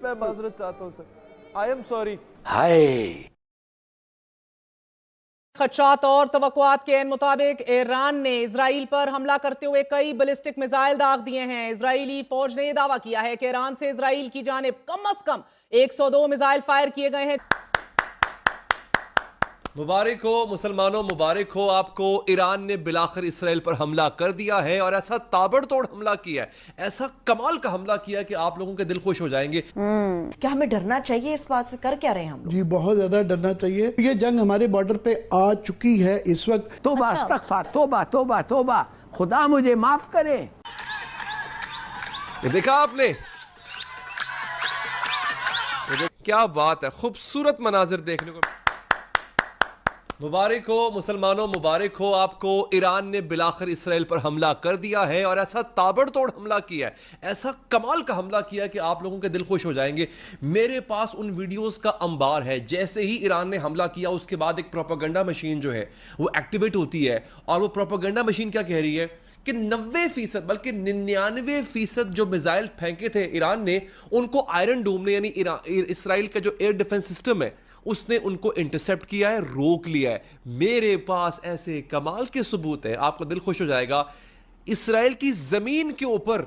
میں معذرت چاہتا ہوں سر، آئی ایم سوری. خدشات اور توقعات کے مطابق ایران نے اسرائیل پر حملہ کرتے ہوئے کئی بیلسٹک میزائل داغ دیے ہیں. اسرائیلی فوج نے یہ دعویٰ کیا ہے کہ ایران سے اسرائیل کی جانب کم از کم 102 میزائل فائر کیے گئے ہیں. مبارک ہو مسلمانوں، مبارک ہو آپ کو. ایران نے بالآخر اسرائیل پر حملہ کر دیا ہے، اور ایسا تابڑ توڑ حملہ کیا ہے، ایسا کمال کا حملہ کیا ہے کہ آپ لوگوں کے دل خوش ہو جائیں گے. کیا ہمیں ڈرنا چاہیے اس بات سے؟ کر کیا رہے ہیں ہم لوگ؟ جی بہت زیادہ ڈرنا چاہیے. یہ جنگ ہمارے بارڈر پہ آ چکی ہے اس وقت. توبہ استغفار، توبہ توبہ توبہ، خدا مجھے معاف کرے. یہ دیکھا آپ نے، کیا بات ہے، خوبصورت مناظر دیکھنے کو. مبارک ہو مسلمانوں، مبارک ہو آپ کو. ایران نے بالآخر اسرائیل پر حملہ کر دیا ہے، اور ایسا تابڑ توڑ حملہ کیا ہے، ایسا کمال کا حملہ کیا ہے کہ آپ لوگوں کے دل خوش ہو جائیں گے. میرے پاس ان ویڈیوز کا انبار ہے. جیسے ہی ایران نے حملہ کیا اس کے بعد ایک پروپیگنڈا مشین جو ہے وہ ایکٹیویٹ ہوتی ہے، اور وہ پروپیگنڈا مشین کیا کہہ رہی ہے کہ 90% بلکہ 99% جو میزائل پھینکے تھے ایران نے، ان کو آئرن ڈوم نے یعنی اسرائیل کا جو ایئر ڈیفنس سسٹم ہے اس نے ان کو انٹرسیپٹ کیا ہے، روک لیا ہے. میرے پاس ایسے کمال کے ثبوت ہیں، آپ کا دل خوش ہو جائے گا. اسرائیل کی زمین کے اوپر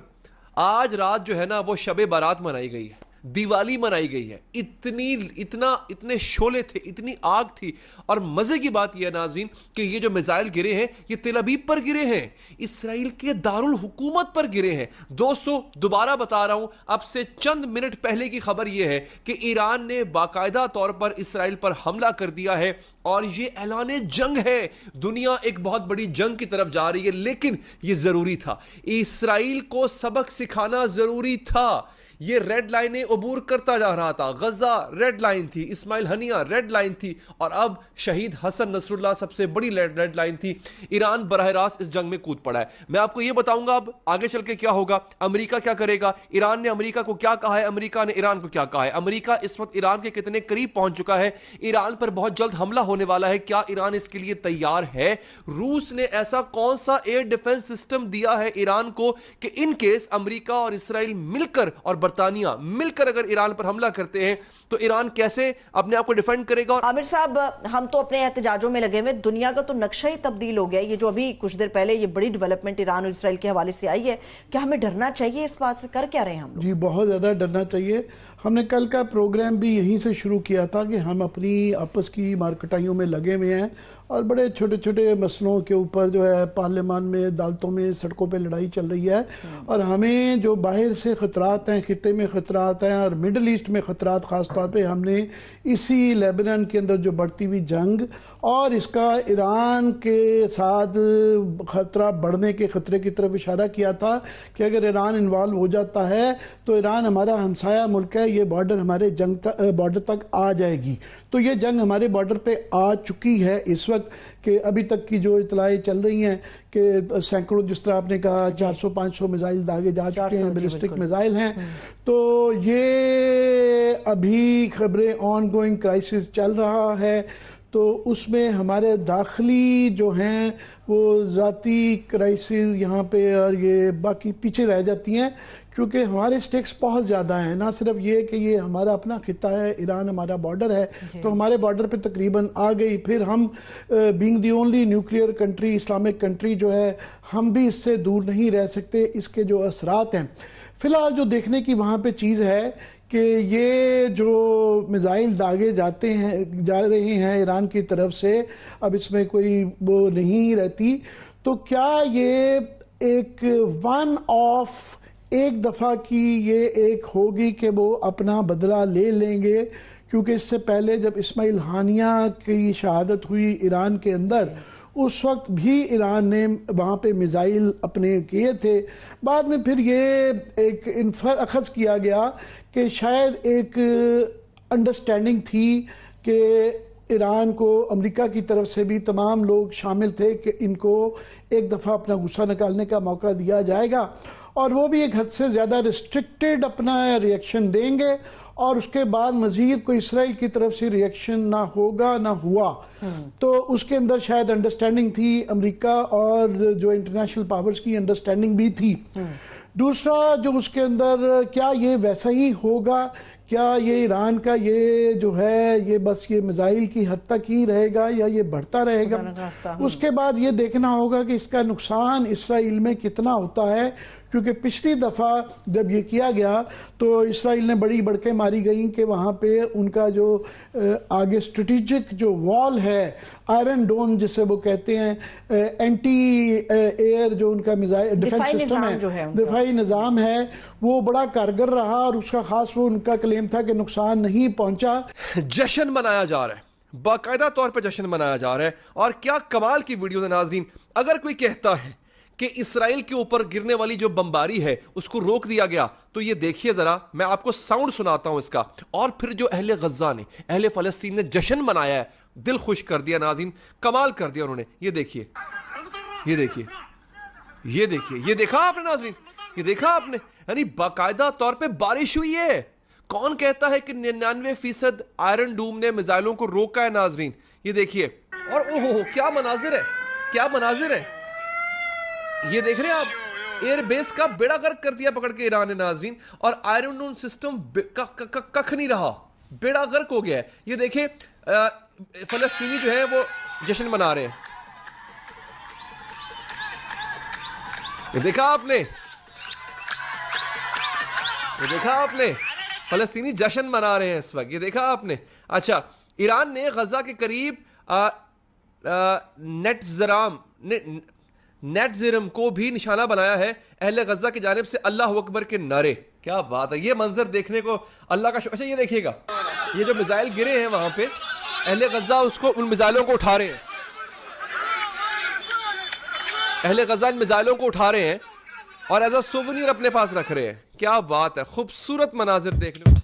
آج رات جو ہے نا وہ شب بارات منائی گئی ہے، دیوالی منائی گئی ہے. اتنے شعلے تھے، اتنی آگ تھی. اور مزے کی بات یہ ہے ناظرین کہ یہ جو میزائل گرے ہیں یہ تل ابیب پر گرے ہیں، اسرائیل کے دارالحکومت پر گرے ہیں. دوستو دوبارہ بتا رہا ہوں، اب سے چند منٹ پہلے کی خبر یہ ہے کہ ایران نے باقاعدہ طور پر اسرائیل پر حملہ کر دیا ہے، اور یہ اعلان جنگ ہے. دنیا ایک بہت بڑی جنگ کی طرف جا رہی ہے، لیکن یہ ضروری تھا. اسرائیل کو سبق سکھانا ضروری تھا. یہ ریڈ لائنیں عبور کرتا جا رہا تھا. غزہ ریڈ لائن تھی، اسماعیل ہنیہ ریڈ لائن تھی، اور اب شہید حسن نصر اللہ سب سے بڑی ریڈ لائن تھی. ایران براہ راست اس جنگ میں کود پڑا ہے. میں آپ کو یہ بتاؤں گا اب آگے چل کے کیا ہوگا. امریکہ کیا کرے گا، ایران نے امریکہ کو کیا کہا ہے، امریکہ نے ایران کو کیا کہا ہے. امریکہ اس وقت ایران کے کتنے قریب پہنچ چکا ہے، ایران پر بہت جلد حملہ ہونے والا ہے. کیا ایران اس کے لیے تیار ہے؟ روس نے ایسا کون سا ایئر ڈیفنس سسٹم دیا ہے ایران کو کہ ان کیس امریکہ اور اسرائیل مل کر اور برطانیہ مل کر اگر ایران پر حملہ کرتے ہیں تو ایران کیسے اپنے آپ کو ڈیفینڈ کرے گا؟ عامر صاحب، ہم تو اپنے احتجاجوں میں لگے ہوئے، دنیا کا تو نقشہ ہی تبدیل ہو گیا. یہ جو ابھی کچھ دیر پہلے یہ بڑی ڈیولپمنٹ ایران اور اسرائیل کے حوالے سے آئی ہے، کیا ہمیں ڈرنا چاہیے اس بات سے؟ کر کیا رہے ہیں ہم لوگ؟ جی بہت زیادہ ڈرنا چاہیے. ہم نے کل کا پروگرام بھی یہیں سے شروع کیا تھا کہ ہم اپنی آپس کی مارکٹائیوں میں لگے ہوئے ہیں، اور بڑے چھوٹے چھوٹے مسئلوں کے اوپر جو ہے پارلیمان میں، عدالتوں میں، سڑکوں پہ لڑائی چل رہی ہے. اور ہمیں جو باہر سے خطرات ہیں، خطے میں خطرات ہیں، اور مڈل ایسٹ میں خطرات، خاص طور پہ ہم نے اسی لیبنان کے اندر جو بڑھتی ہوئی جنگ اور اس کا ایران کے ساتھ خطرہ بڑھنے کے خطرے کی طرف اشارہ کیا تھا کہ اگر ایران انوالو ہو جاتا ہے تو ایران ہمارا ہمسایہ ملک ہے، یہ بارڈر ہمارے بارڈر تک آ جائے گی. تو یہ جنگ ہمارے بارڈر پہ آ چکی ہے اس وقت، کہ ابھی تک کی جو اطلاعیں چل رہی ہیں کہ سینکڑوں، جس طرح آپ نے کہا 400-500 میزائل داغے جا چکے ہیں، بیلسٹک میزائل ہیں. تو یہ ابھی خبریں آن گوئنگ کرائسس چل رہا ہے، تو اس میں ہمارے داخلی جو ہیں وہ ذاتی کرائسس یہاں پہ اور یہ باقی پیچھے رہ جاتی ہیں، کیونکہ ہمارے سٹیکس بہت زیادہ ہیں. نہ صرف یہ کہ یہ ہمارا اپنا خطہ ہے، ایران ہمارا بارڈر ہے، تو ہمارے بارڈر پہ تقریباً آ گئی. پھر ہم being the only nuclear country, Islamic country جو ہے، ہم بھی اس سے دور نہیں رہ سکتے. اس کے جو اثرات ہیں فی الحال جو دیکھنے کی وہاں پہ چیز ہے کہ یہ جو میزائل داغے جا رہے ہیں ایران کی طرف سے، اب اس میں کوئی وہ نہیں رہتی. تو کیا یہ ایک ون آف ایک دفعہ کی یہ ایک ہوگی کہ وہ اپنا بدلہ لے لیں گے؟ کیونکہ اس سے پہلے جب اسماعیل ہانیہ کی شہادت ہوئی ایران کے اندر، اس وقت بھی ایران نے وہاں پہ میزائل اپنے کیے تھے. بعد میں پھر یہ ایک اخذ کیا گیا کہ شاید ایک انڈرسٹینڈنگ تھی کہ ایران کو امریکہ کی طرف سے بھی تمام لوگ شامل تھے کہ ان کو ایک دفعہ اپنا غصہ نکالنے کا موقع دیا جائے گا، اور وہ بھی ایک حد سے زیادہ ریسٹرکٹڈ اپنا ریئیکشن دیں گے، اور اس کے بعد مزید کوئی اسرائیل کی طرف سے ریئیکشن نہ ہوگا نہ ہوا. تو اس کے اندر شاید انڈرسٹینڈنگ تھی، امریکہ اور جو انٹرنیشنل پاورز کی انڈرسٹینڈنگ بھی تھی. دوسرا جو اس کے اندر، کیا یہ ویسا ہی ہوگا کیا یہ ایران کا یہ جو ہے یہ بس یہ میزائل کی حد تک ہی رہے گا یا یہ بڑھتا رہے گا؟ اس کے بعد یہ دیکھنا ہوگا کہ اس کا نقصان اسرائیل میں کتنا ہوتا ہے، کیونکہ پچھلی دفعہ جب یہ کیا گیا تو اسرائیل نے بڑی بڑکیں ماری گئیں کہ وہاں پہ ان کا جو آگے اسٹریٹجک جو وال ہے، آئرن ڈوم جسے وہ کہتے ہیں، اینٹی ایئر جو ان کا ڈیفنس سسٹم ہے، دفاعی نظام ہے، وہ بڑا کارگر رہا اور اس کا خاص وہ ان کا کلیم تھا کہ نقصان نہیں پہنچا۔ جشن منایا جا رہا ہے، باقاعدہ طور پہ جشن منایا جا رہا ہے، اور کیا کمال کی ویڈیو ہے ناظرین۔ اگر کوئی کہتا ہے کہ اسرائیل کے اوپر گرنے والی جو بمباری ہے اس کو روک دیا گیا، تو یہ دیکھیے ذرا، میں آپ کو ساؤنڈ سناتا ہوں اس کا، اور پھر جو اہل غزہ نے، اہل فلسطین نے جشن منایا ہے، دل خوش کر دیا ناظرین، کمال کر دیا انہوں نے۔ یہ دیکھیے، یہ دیکھیے، یہ دیکھیے، یہ دیکھا آپ نے ناظرین، یہ دیکھا آپ نے، یعنی باقاعدہ طور پہ بارش ہوئی ہے۔ کون کہتا ہے کہ 99% آئرن ڈوم نے میزائلوں کو روکا ہے ناظرین؟ یہ دیکھیے، اور اوہ کیا مناظر ہے، کیا مناظر ہے، یہ دیکھ رہے ہیں آپ، ایئر بیس کا بیڑا غرق کر دیا پکڑ کے ایران نے ناظرین، اور آئرن ڈوم سسٹم ککھ نہیں رہا، بیڑا غرق ہو گیا ہے۔ یہ دیکھیں فلسطینی جو ہے وہ جشن منا رہے ہیں، یہ دیکھا آپ نے، یہ دیکھا آپ نے، فلسطینی جشن منا رہے ہیں اس وقت، یہ دیکھا آپ نے۔ اچھا، ایران نے غزہ کے قریب نیٹ زرم کو بھی نشانہ بنایا ہے، اہل غزہ کی جانب سے اللہ اکبر کے نعرے۔ کیا بات ہے، یہ منظر دیکھنے کو اللہ کا شکر۔ اچھا یہ دیکھیے گا، یہ جو میزائل گرے ہیں وہاں پہ، اہل غزہ اس کو، ان میزائلوں کو اٹھا رہے ہیں، اہل غزہ ان میزائلوں کو اٹھا رہے ہیں اور ایز اے سوونیر اپنے پاس رکھ رہے ہیں۔ کیا بات ہے، خوبصورت مناظر دیکھنے کو۔